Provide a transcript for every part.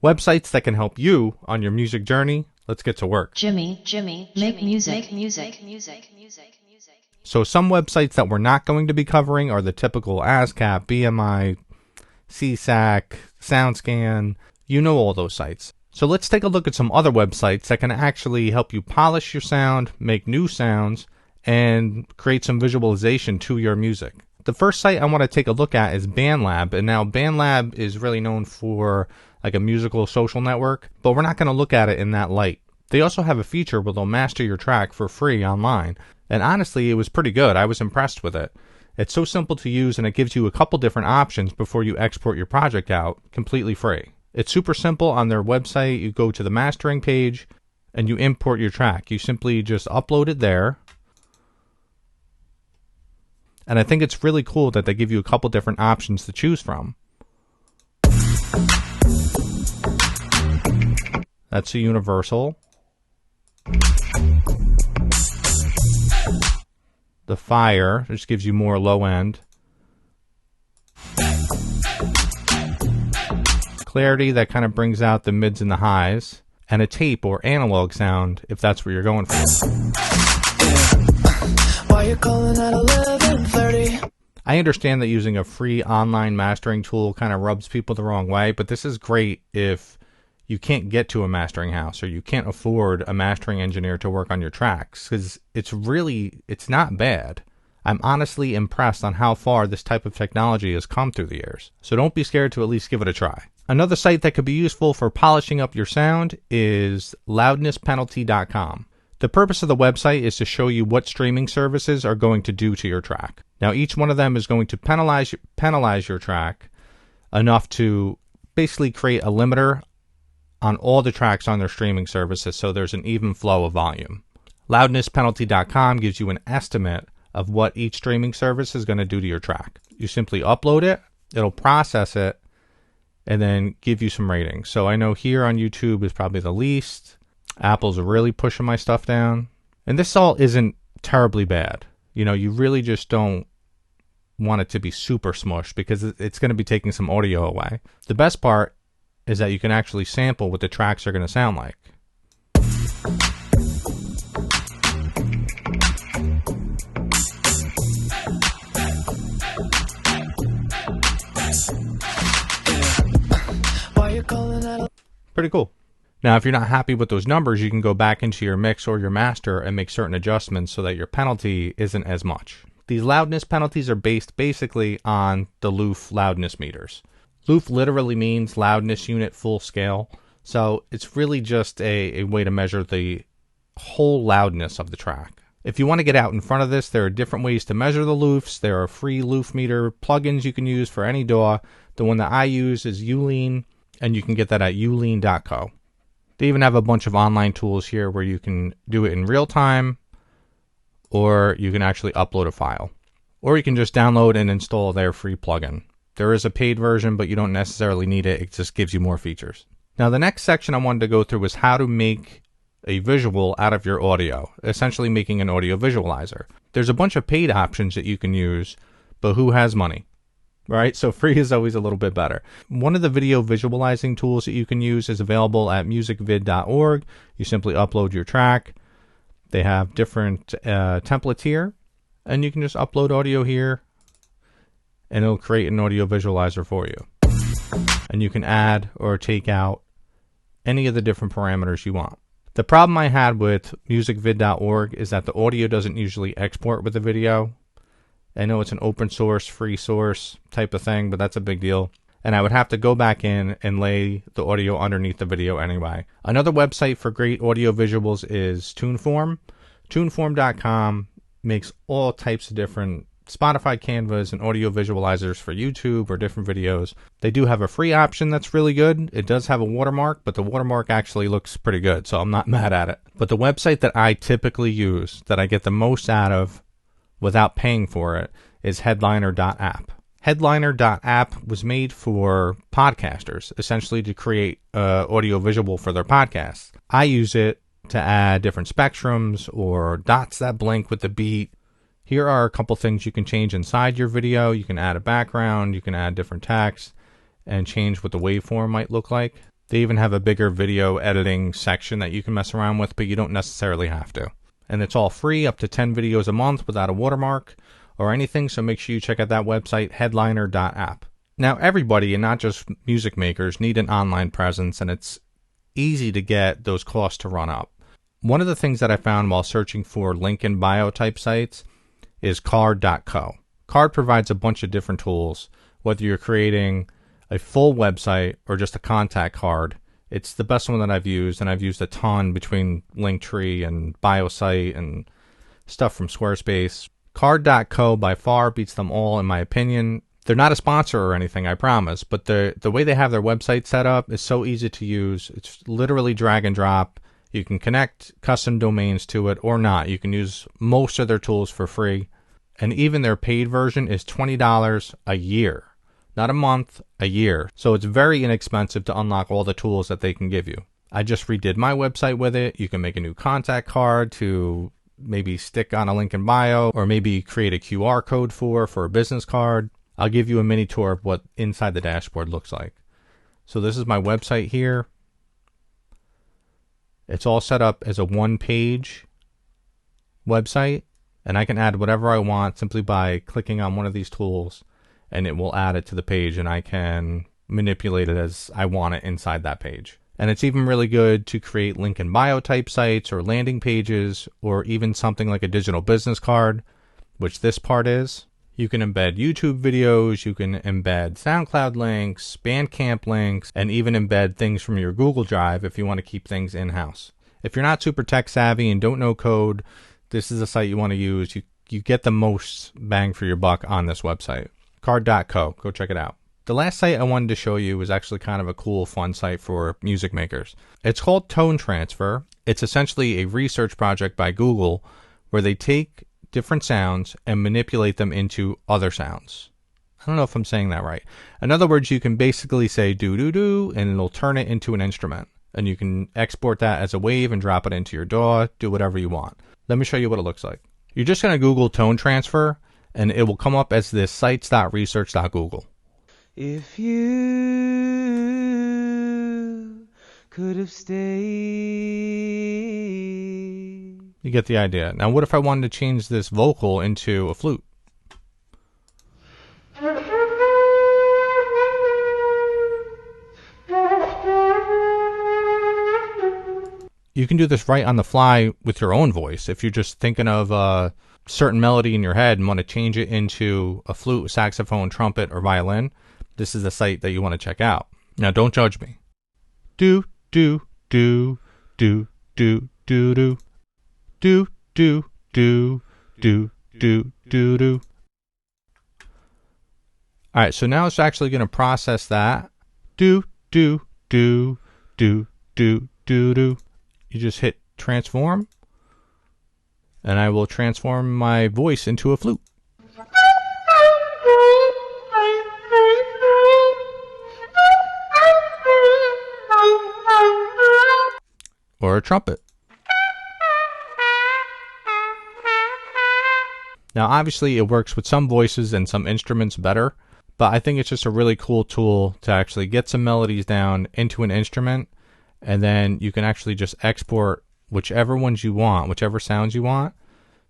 Websites that can help you on your music journey. Let's get to work. Jimmy, make music. So some websites that we're not going to be covering are the typical ASCAP, BMI, CSAC, SoundScan. You know all those sites. So let's take a look at some other websites that can actually help you polish your sound, make new sounds, and create some visualization to your music. The first site I want to take a look at is Bandlab, and now Bandlab is really known for like a musical social network, but we're not going to look at it in that light. They also have a feature where they'll master your track for free online, and honestly, it was pretty good. I was impressed with it. It's so simple to use, and it gives you a couple different options before you export your project out completely free. It's super simple. On their website, you go to the mastering page, and you import your track. You simply just upload it there. And I think it's really cool that they give you a couple different options to choose from. That's a universal. The fire just gives you more low end. Clarity, that kind of brings out the mids and the highs. And a tape or analog sound, if that's what you're going for. Why you calling at 11:30? I understand that using a free online mastering tool kind of rubs people the wrong way, but this is great if you can't get to a mastering house or you can't afford a mastering engineer to work on your tracks, because it's not bad. I'm honestly impressed on how far this type of technology has come through the years. So don't be scared to at least give it a try. Another site that could be useful for polishing up your sound is Loudness.com. The purpose of the website is to show you what streaming services are going to do to your track. Now, each one of them is going to penalize your track enough to basically create a limiter on all the tracks on their streaming services, so there's an even flow of volume. Loudnesspenalty.com gives you an estimate of what each streaming service is going to do to your track. You simply upload it, it'll process it, and then give you some ratings. So I know here on YouTube is probably the least. Apple's really pushing my stuff down. And this all isn't terribly bad. You know, you really just don't want it to be super smushed because it's going to be taking some audio away. The best part is that you can actually sample what the tracks are going to sound like. Pretty cool. Now, if you're not happy with those numbers, you can go back into your mix or your master and make certain adjustments so that your penalty isn't as much. These loudness penalties are based basically on the Loof loudness meters. Loof literally means loudness unit full scale. So it's really just a way to measure the whole loudness of the track. If you want to get out in front of this, there are different ways to measure the loofs. There are free loof meter plugins you can use for any DAW. The one that I use is YouLean, and you can get that at YouLean.co. They even have a bunch of online tools here where you can do it in real time, or you can actually upload a file. Or you can just download and install their free plugin. There is a paid version, but you don't necessarily need it. It just gives you more features. Now, the next section I wanted to go through was how to make a visual out of your audio, essentially making an audio visualizer. There's a bunch of paid options that you can use, but who has money? Right? So free is always a little bit better. One of the video visualizing tools that you can use is available at MusicVid.org. You simply upload your track. They have different templates here, and you can just upload audio here, and it'll create an audio visualizer for you. And you can add or take out any of the different parameters you want. The problem I had with MusicVid.org is that the audio doesn't usually export with the video. I know it's an open source, free source type of thing, but that's a big deal. And I would have to go back in and lay the audio underneath the video anyway. Another website for great audio visuals is TuneForm. TuneForm.com makes all types of different Spotify canvas and audio visualizers for YouTube or different videos. They do have a free option that's really good. It does have a watermark, but the watermark actually looks pretty good, so I'm not mad at it. But the website that I typically use, that I get the most out of without paying for it, is Headliner.app. Headliner.app was made for podcasters, essentially to create audio visual for their podcasts. I use it to add different spectrums or dots that blink with the beat. Here are a couple things you can change inside your video. You can add a background, you can add different text, and change what the waveform might look like. They even have a bigger video editing section that you can mess around with, but you don't necessarily have to. And it's all free, up to 10 videos a month without a watermark or anything, so make sure you check out that website, Headliner.app. Now, everybody, and not just music makers, need an online presence, and it's easy to get those costs to run up. One of the things that I found while searching for link in bio type sites is Card.co. Card provides a bunch of different tools, whether you're creating a full website or just a contact card. It's the best one that I've used, and I've used a ton between Linktree and BioSite and stuff from Squarespace. Card.co by far beats them all, in my opinion. They're not a sponsor or anything, I promise, but the way they have their website set up is so easy to use. It's literally drag and drop. You can connect custom domains to it or not. You can use most of their tools for free. And even their paid version is $20 a year. Not a month, a year. So it's very inexpensive to unlock all the tools that they can give you. I just redid my website with it. You can make a new contact card to maybe stick on a link in bio, or maybe create a QR code for a business card. I'll give you a mini tour of what inside the dashboard looks like. So this is my website here. It's all set up as a one-page website, and I can add whatever I want simply by clicking on one of these tools, and it will add it to the page, and I can manipulate it as I want it inside that page. And it's even really good to create link in bio type sites or landing pages, or even something like a digital business card, which this part is. You can embed YouTube videos, you can embed SoundCloud links, Bandcamp links, and even embed things from your Google Drive if you want to keep things in-house. If you're not super tech savvy and don't know code, this is a site you want to use. You get the most bang for your buck on this website. Card.co, go check it out. The last site I wanted to show you was actually kind of a cool, fun site for music makers. It's called Tone Transfer. It's essentially a research project by Google where they take different sounds and manipulate them into other sounds. I don't know if I'm saying that right. In other words, you can basically say do-do-do, and it'll turn it into an instrument. And you can export that as a wave and drop it into your DAW, do whatever you want. Let me show you what it looks like. You're just going to Google Tone Transfer, and it will come up as this sites.research.google. If you could have stayed. You get the idea. Now, what if I wanted to change this vocal into a flute? You can do this right on the fly with your own voice. If you're just thinking of a certain melody in your head and want to change it into a flute, saxophone, trumpet, or violin, this is the site that you want to check out. Now, don't judge me. Do, do, do, do, do, do, do. Do, do, do, do, do, do, do. All right, so now it's actually going to process that. Do, do, do, do, do, do, do. You just hit transform, and I will transform my voice into a flute. Or a trumpet. Now, obviously, it works with some voices and some instruments better, but I think it's just a really cool tool to actually get some melodies down into an instrument, and then you can actually just export whichever ones you want, whichever sounds you want,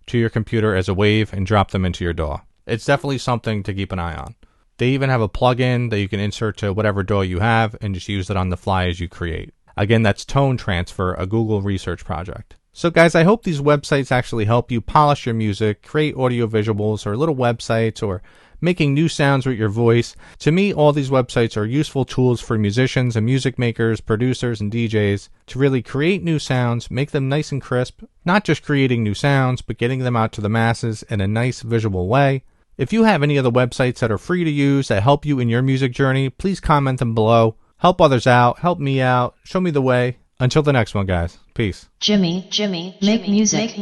to your computer as a wave and drop them into your DAW. It's definitely something to keep an eye on. They even have a plugin that you can insert to whatever DAW you have and just use it on the fly as you create. Again, that's Tone Transfer, a Google research project. So guys, I hope these websites actually help you polish your music, create audio visuals or little websites, or making new sounds with your voice. To me, all these websites are useful tools for musicians and music makers, producers, and DJs to really create new sounds, make them nice and crisp, not just creating new sounds, but getting them out to the masses in a nice visual way. If you have any other websites that are free to use that help you in your music journey, please comment them below. Help others out, help me out, show me the way. Until the next one, guys. Peace. Jimmy, make music.